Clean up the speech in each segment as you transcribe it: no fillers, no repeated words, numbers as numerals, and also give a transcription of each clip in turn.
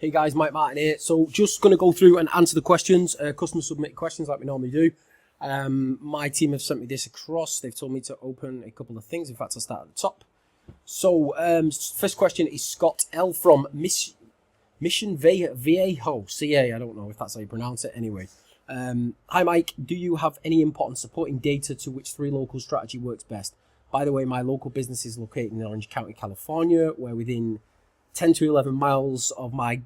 Hey guys, Mike Martin here. So just going to go through and answer the questions, customer submitted questions like we normally do. My team have sent me this across. They've told me to open a couple of things. In fact, I'll start at the top. So first question is Scott L from Mission Viejo, CA. I don't know if that's how you pronounce it. Anyway, hi Mike, do you have any important supporting data to which 3Local strategy works best? By the way, my local business is located in Orange County, California, where within 10 to 11 miles of my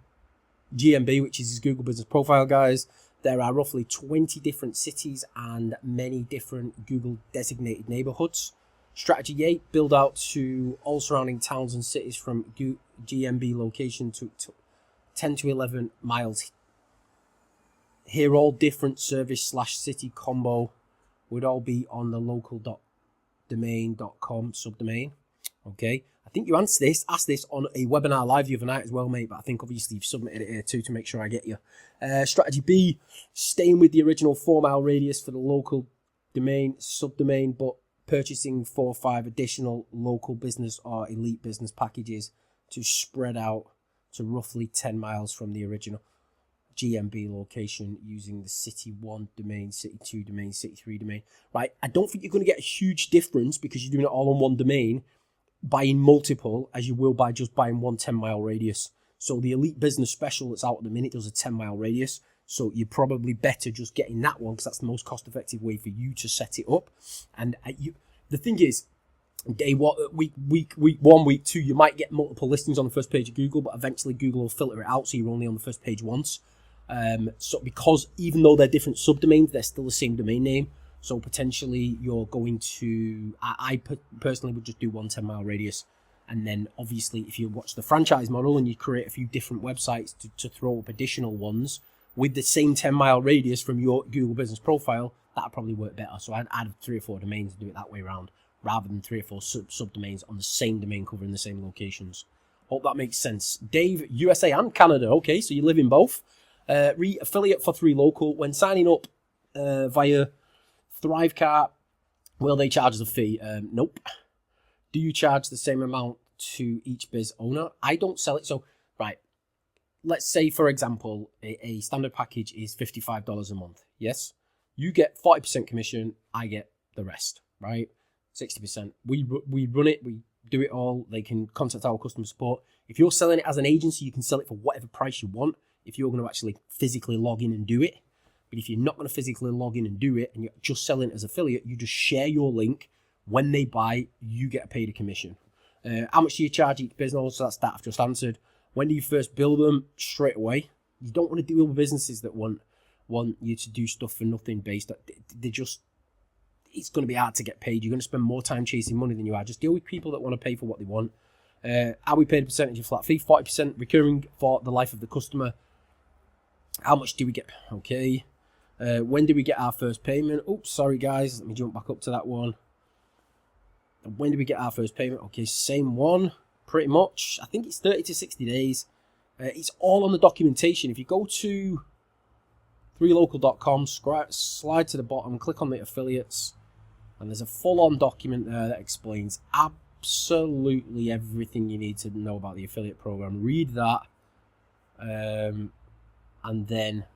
GMB, which is his Google Business Profile, guys, there are roughly 20 different cities and many different Google designated neighborhoods. Strategy 8, build out to all surrounding towns and cities from GMB location to 10 to 11 miles. Here, all different service/city combo would all be on the local.domain.com subdomain. Okay, I think you asked this on a webinar live the other night as well, mate, but I think obviously you've submitted it here too to make sure I get you. Strategy B, staying with the original 4-mile radius for the local domain subdomain, but purchasing 4 or 5 additional local business or elite business packages to spread out to roughly 10 miles from the original GMB location using the City 1 domain, City 2 domain, City 3 domain. Right, I don't think you're going to get a huge difference because you're doing it all on one domain, buying multiple, as you will by just buying one 10-mile radius. So the Elite Business Special that's out at the minute does a 10-mile radius. So you're probably better just getting that one because that's the most cost-effective way for you to set it up. And the thing is, week 1, week 2, you might get multiple listings on the first page of Google, but eventually Google will filter it out so you're only on the first page once. So because even though they're different subdomains, they're still the same domain name. So potentially you're going to, I personally would just do one 10-mile radius. And then obviously if you watch the franchise model and you create a few different websites to throw up additional ones with the same 10-mile radius from your Google Business Profile, that'll probably work better. So I'd add 3 or 4 domains and do it that way around rather than 3 or 4 subdomains on the same domain covering the same locations. Hope that makes sense. Dave, USA and Canada. Okay, so you live in both. Affiliate for 3Local. When signing up via Thrivecart, will they charge the fee? Nope. Do you charge the same amount to each biz owner? I don't sell it. So, right, let's say, for example, a standard package is $55 a month. Yes? You get 40% commission. I get the rest, right? 60%. We run it. We do it all. They can contact our customer support. If you're selling it as an agency, you can sell it for whatever price you want if you're going to actually physically log in and do it. But if you're not going to physically log in and do it and you're just selling it as affiliate, you just share your link. When they buy, you get paid a commission. How much do you charge each business? So that's that I've just answered. When do you first build them? Straight away. You don't want to deal with businesses that want you to do stuff for nothing based. It's going to be hard to get paid. You're going to spend more time chasing money than you are. Just deal with people that want to pay for what they want. Are we paid a percentage of flat fee? 40% recurring for the life of the customer. How much do we get? Okay. When do we get our first payment? Oops, sorry guys. Let me jump back up to that one. When do we get our first payment? Okay, same one, pretty much. I think it's 30 to 60 days. It's all on the documentation. If you go to 3local.com, slide to the bottom, click on the affiliates, and there's a full-on document there that explains absolutely everything you need to know about the affiliate program. Read that, and then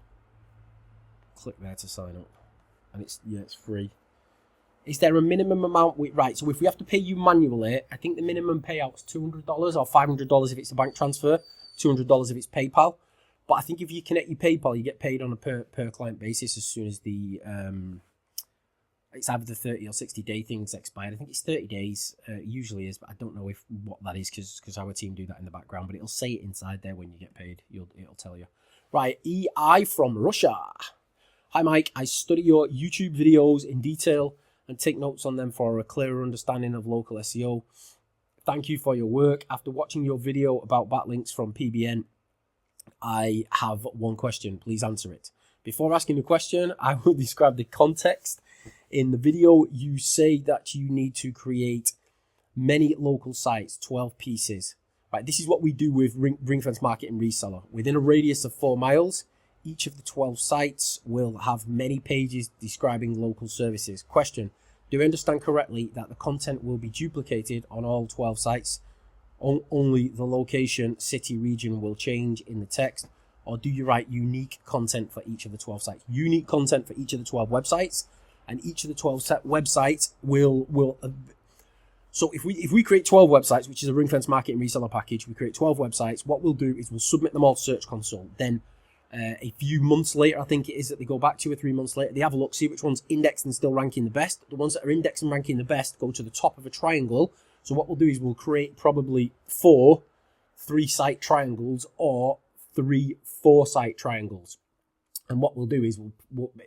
click there to sign up. And it's free. Is there a minimum amount? Right, so if we have to pay you manually, I think the minimum payout's $200 or $500 if it's a bank transfer, $200 if it's PayPal. But I think if you connect your PayPal, you get paid on a per client basis as soon as the it's either the 30 or 60 day thing's expired. I think it's 30 days, usually is, but I don't know what that is because our team do that in the background. But it'll say it inside there when you get paid. It'll tell you. Right, EI from Russia. Hi Mike, I study your YouTube videos in detail and take notes on them for a clearer understanding of local SEO. Thank you for your work. After watching your video about backlinks from PBN, I have one question. Please answer it. Before asking the question, I will describe the context. In the video, you say that you need to create many local sites, 12 pieces. Right, this is what we do with Ringfence Marketing Reseller. Within a radius of 4 miles, each of the 12 sites will have many pages describing local services. Question, do I understand correctly that the content will be duplicated on all 12 sites only the location, city, region will change in the text? Or do you write unique content for each of the 12 sites? Unique content for each of the 12 websites, and each of the 12 websites will. So if we create 12 websites, which is a ring-fence marketing reseller package, we create 12 websites. What we'll do is we'll submit them all to Search Console. Then a few months later, I think it is that they go back 2 or 3 months later, they have a look, see which one's indexed and still ranking the best. The ones that are indexed and ranking the best go to the top of a triangle. So what we'll do is we'll create probably 4 3-site triangles or 3 4-site triangles. And what we'll do is and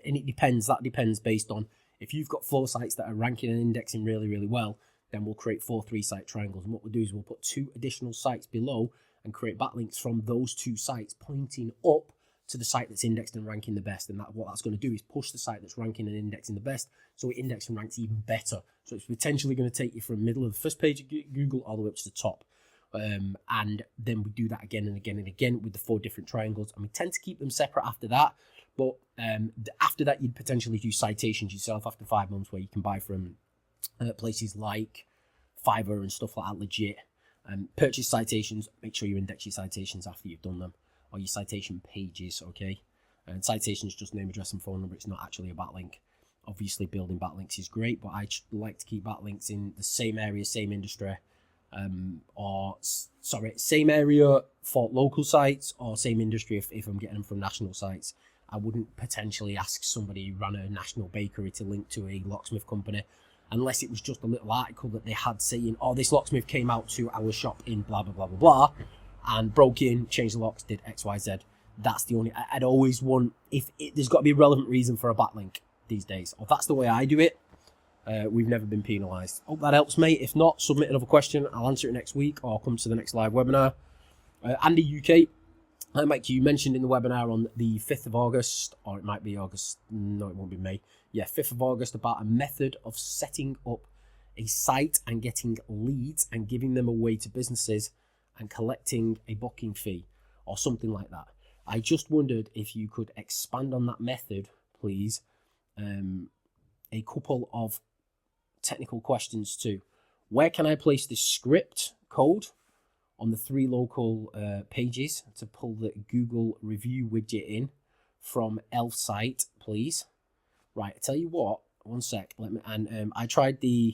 it depends. That depends based on if you've got 4 sites that are ranking and indexing really, really well, then we'll create 4 3-site triangles. And what we'll do is we'll put 2 additional sites below and create backlinks from those 2 sites pointing up to the site that's indexed and ranking the best. And what that's going to do is push the site that's ranking and indexing the best, so it indexes and ranks even better. So it's potentially going to take you from the middle of the first page of Google all the way up to the top. And then we do that again and again and again with the 4 different triangles. And we tend to keep them separate after that. But after that, you'd potentially do citations yourself after 5 months, where you can buy from places like Fiverr and stuff like that, legit. Purchase citations. Make sure you index your citations after you've done them, or your citation pages, okay? And citations just name, address, and phone number. It's not actually a backlink. Obviously, building backlinks is great, but I like to keep backlinks in the same area, same industry, same area for local sites, or same industry if I'm getting them from national sites. I wouldn't potentially ask somebody who ran a national bakery to link to a locksmith company, unless it was just a little article that they had saying, oh, this locksmith came out to our shop in blah, blah, blah, blah, blah, and broke in, changed the locks, did X, Y, Z. That's the only, I'd always want, there's got to be a relevant reason for a backlink these days. Or that's the way I do it. We've never been penalised. Hope that helps, mate. If not, submit another question. I'll answer it next week, or come to the next live webinar. Andy UK, Mike, you mentioned in the webinar on the 5th of August, or it might be August, no, it won't be May. Yeah, 5th of August, about a method of setting up a site and getting leads and giving them away to businesses and collecting a booking fee or something like that. I just wondered if you could expand on that method, please. A couple of technical questions too. Where can I place this script code on the 3 local pages to pull the Google review widget in from Elf site, please? Right, I tell you what, one sec. I tried the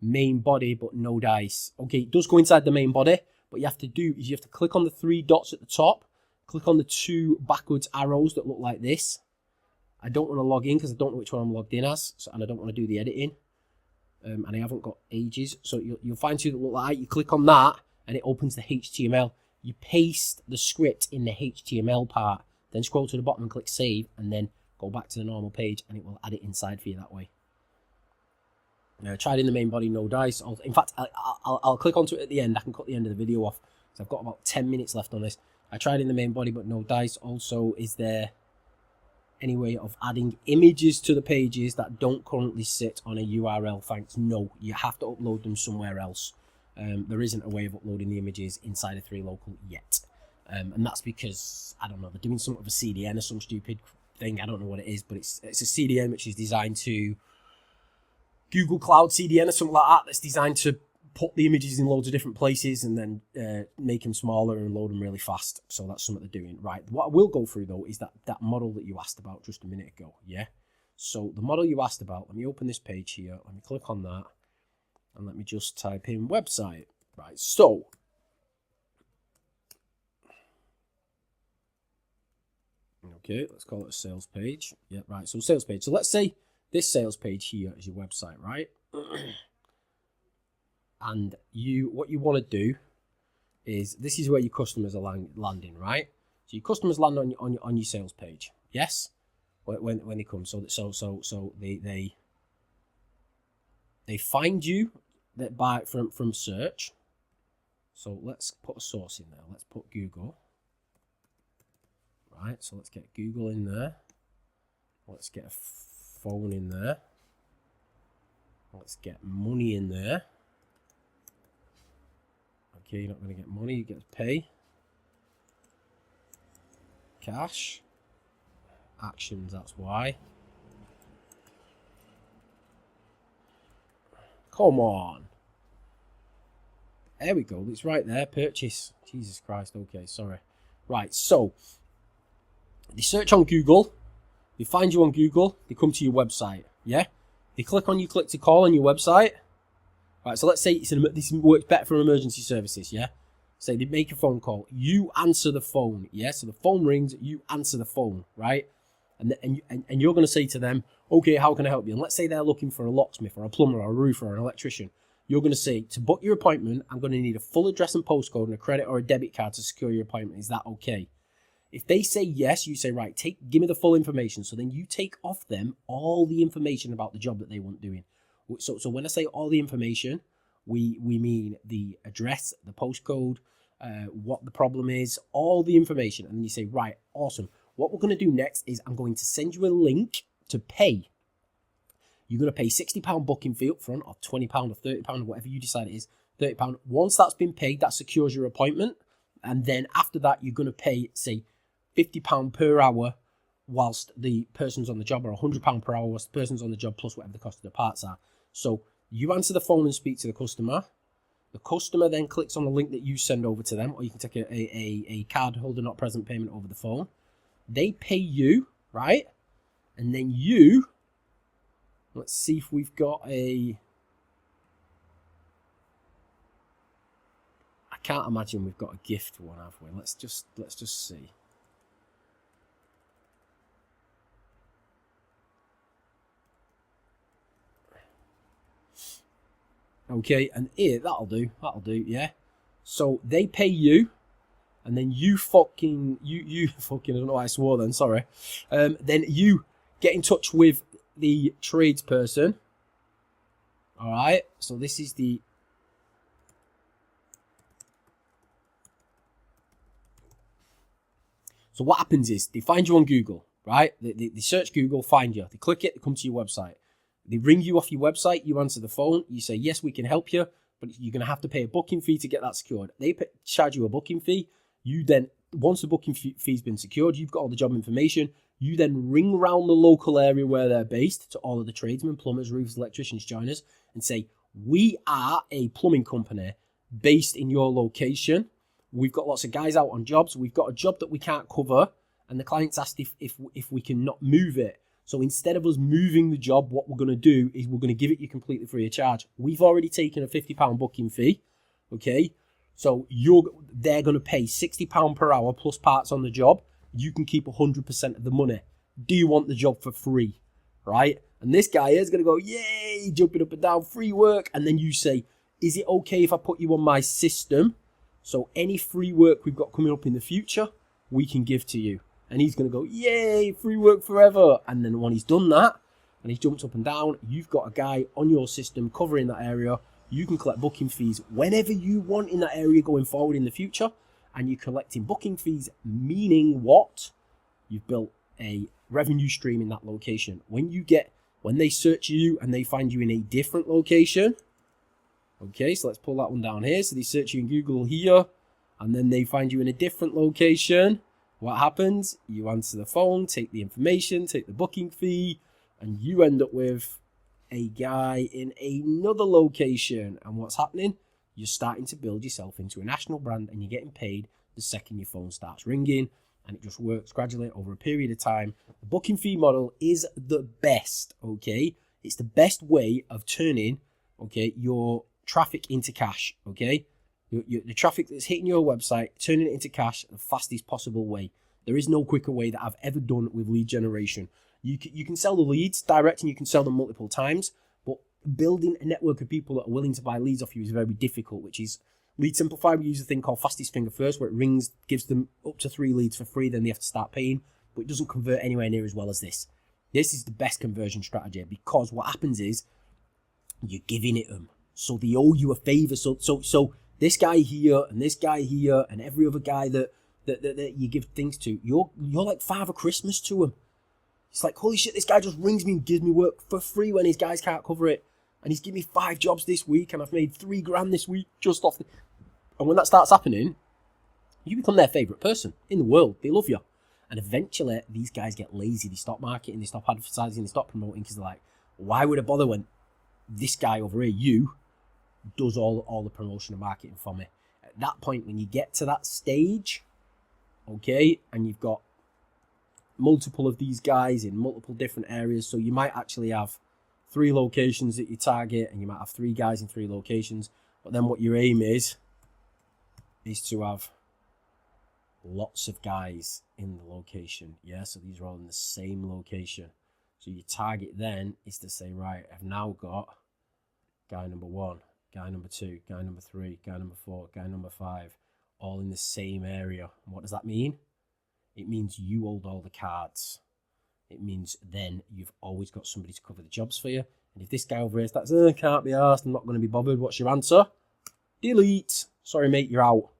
main body, but no dice. Okay, it does go inside the main body, but you have to click on the 3 dots at the top, click on the 2 backwards arrows that look like this. I don't want to log in because I don't know which one I'm logged in as, and I don't want to do the editing. And I haven't got ages, so you'll find 2 that look like that. You click on that, and it opens the HTML. You paste the script in the HTML part, then scroll to the bottom and click save, and then go back to the normal page, and it will add it inside for you that way. Now, I tried in the main body, no dice. In fact, I'll click onto it at the end. I can cut the end of the video off, so I've got about 10 minutes left on this. I tried in the main body, but no dice. Also, is there any way of adding images to the pages that don't currently sit on a URL? Thanks. No, you have to upload them somewhere else. There isn't a way of uploading the images inside of 3 local yet. And that's because, I don't know, they're doing some of a CDN or some stupid thing. I don't know what it is, but it's a CDN which is designed to Google Cloud CDN or something like that. That's designed to put the images in loads of different places and then make them smaller and load them really fast. So that's something they're doing. Right, what I will go through though is that model that you asked about just a minute ago. Yeah, so the model you asked about, let me open this page here, let me click on that, and let me just type in website. Right, so okay, let's call it a sales page. Yeah, right, so sales page. So let's say this sales page here is your website, right? And what you want to do is, this is where your customers are landing, right? So your customers land on your sales page, yes, when they come. So they find you from search. So let's put a source in there. Let's put Google. Right. So let's get Google in there. Let's get a phone in there. Let's get money in there. Okay, you're not going to get money, you get to pay. Cash. Actions, that's why. Come on. There we go. It's right there. Purchase. Jesus Christ. Okay, sorry. Right, so they search on Google. They find you on Google. They come to your website. Yeah? They click on you, click to call on your website. Right, so let's say this works better for emergency services. Yeah? Say they make a phone call. You answer the phone. Yeah? So the phone rings. You answer the phone. Right? And you're going to say to them, okay, how can I help you? And let's say they're looking for a locksmith or a plumber or a roofer or an electrician. You're going to say, to book your appointment, I'm going to need a full address and postcode and a credit or a debit card to secure your appointment. Is that okay? If they say yes, you say, right, give me the full information. So then you take off them all the information about the job that they want doing. So when I say all the information, we mean the address, the postcode, what the problem is, all the information. And then you say, right, awesome. What we're going to do next is I'm going to send you a link to pay. You're going to pay £60 booking fee up front, or £20 or £30, whatever you decide it is, £30. Once that's been paid, that secures your appointment. And then after that, you're going to pay, say, £50 per hour whilst the person's on the job, or £100 per hour whilst the person's on the job, plus whatever the cost of the parts are. So you answer the phone and speak to the customer. The customer then clicks on the link that you send over to them, or you can take a card holder not present payment over the phone. They pay you, right? And then you... Let's see if we've got a... I can't imagine we've got a gift one, have we? Let's just see. Okay, and here, that'll do, yeah. So they pay you, and then you fucking, I don't know why I swore then, sorry. Then you get in touch with the tradesperson. All right, so this is the... So what happens is they find you on Google, right? They search Google, find you. They click it, they come to your website. They ring you off your website, you answer the phone, you say, yes, we can help you, but you're going to have to pay a booking fee to get that secured. They charge you a booking fee. You then, once the booking fee's been secured, you've got all the job information. You then ring around the local area where they're based to all of the tradesmen, plumbers, roofers, electricians, joiners, and say, we are a plumbing company based in your location. We've got lots of guys out on jobs. We've got a job that we can't cover, and the client's asked if we can not move it. So instead of us moving the job, what we're going to do is we're going to give it you completely free of charge. We've already taken a £50 booking fee, okay? So they're going to pay £60 per hour plus parts on the job. You can keep 100% of the money. Do you want the job for free, right? And this guy is going to go, yay, jumping up and down, free work. And then you say, is it okay if I put you on my system? So any free work we've got coming up in the future, we can give to you. And he's going to go, yay, free work forever. And then when he's done that, and he's jumped up and down, you've got a guy on your system covering that area. You can collect booking fees whenever you want in that area going forward in the future. And you're collecting booking fees, meaning what? You've built a revenue stream in that location. When they search you and they find you in a different location. Okay, so let's pull that one down here. So they search you in Google here, and then they find you in a different location. What happens? You answer the phone, take the information, take the booking fee, and you end up with a guy in another location. And what's happening? You're starting to build yourself into a national brand, and you're getting paid the second your phone starts ringing, and it just works gradually over a period of time. The booking fee model is the best, okay? It's the best way of turning, okay, your traffic into cash, okay? The traffic that's hitting your website, turning it into cash the fastest possible way. There is no quicker way that I've ever done with lead generation. You can sell the leads direct, and you can sell them multiple times, but building a network of people that are willing to buy leads off you is very difficult, which is Lead Simplify. We use a thing called Fastest Finger First, where it rings, gives them up to 3 leads for free, then they have to start paying, but it doesn't convert anywhere near as well as this. This is the best conversion strategy, because what happens is you're giving it them, so they owe you a favor. So this guy here and this guy here and every other guy that you give things to, you're like Father Christmas to him. It's like, holy shit, this guy just rings me and gives me work for free when his guys can't cover it. And he's given me 5 jobs this week, and I've made $3,000 this week just off the... And when that starts happening, you become their favourite person in the world. They love you. And eventually, these guys get lazy. They stop marketing, they stop advertising, they stop promoting, because they're like, why would I bother when this guy over here, does all the promotion and marketing for me. At that point, when you get to that stage, okay, and you've got multiple of these guys in multiple different areas, so you might actually have 3 locations that you target, and you might have 3 guys in 3 locations, but then what your aim is to have lots of guys in the location. Yeah, so these are all in the same location. So your target then is to say, right, I've now got guy number 1, guy number 2, guy number 3, guy number 4, guy number 5, all in the same area. And what does that mean? It means you hold all the cards. It means then you've always got somebody to cover the jobs for you. And if this guy over here starts, can't be asked, I'm not going to be bothered, what's your answer? Delete. Sorry, mate, you're out.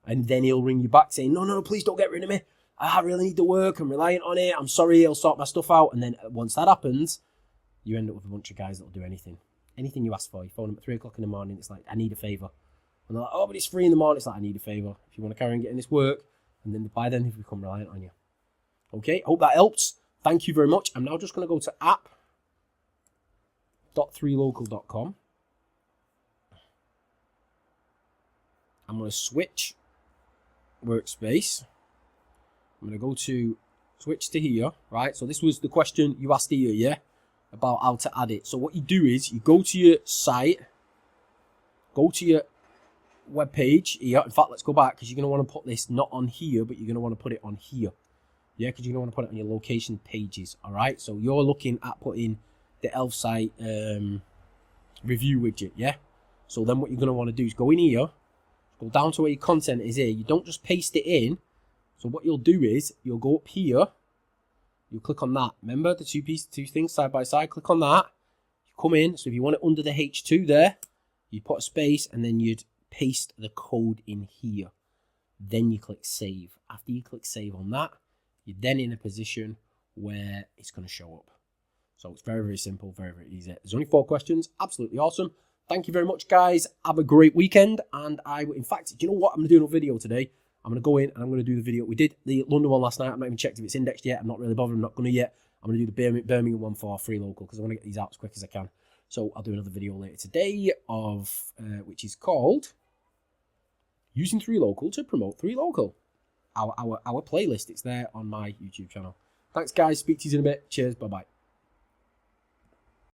And then he'll ring you back saying, no, please don't get rid of me. I really need the work. I'm reliant on it. I'm sorry, I'll sort my stuff out. And then once that happens, you end up with a bunch of guys that'll do anything. Anything you ask for. You phone them at 3 o'clock in the morning. It's like, I need a favour. And they're like, oh, but it's 3 in the morning. It's like, I need a favour. If you want to carry on getting this work. And then by then, they've become reliant on you. Okay, I hope that helps. Thank you very much. I'm now just going to go to app.3local.com. I'm going to switch workspace. I'm going to go to switch to here, right? So this was the question you asked here, yeah? About how to add it. So what you do is you go to your site, go to your web page here. In fact, let's go back because you're going to want to put this not on here, but you're going to want to put it on here. Yeah, because you're going to want to put it on your location pages, all right? So you're looking at putting the Elf site review widget, yeah? So then what you're going to want to do is go in here, go down to where your content is here. You don't just paste it in. So what you'll do is you'll go up here. You'll click on that. Remember the two things side by side? Click on that. You come in. So if you want it under the H2 there, you put a space and then you'd paste the code in here. Then you click save. After you click save on that, you're then in a position where it's going to show up. So it's very, very simple, very, very easy. There's only 4 questions. Absolutely awesome. Thank you very much, guys. Have a great weekend. And in fact, do you know what? I'm going to do a video today. I'm going to go in and I'm going to do the video. We did the London one last night. I've not even checked if it's indexed yet. I'm not really bothered. I'm not going to yet. I'm going to do the Birmingham one for 3Local because I want to get these out as quick as I can. So I'll do another video later today which is called Using 3Local to Promote 3Local. Our playlist. It's there on my YouTube channel. Thanks, guys. Speak to you in a bit. Cheers. Bye-bye.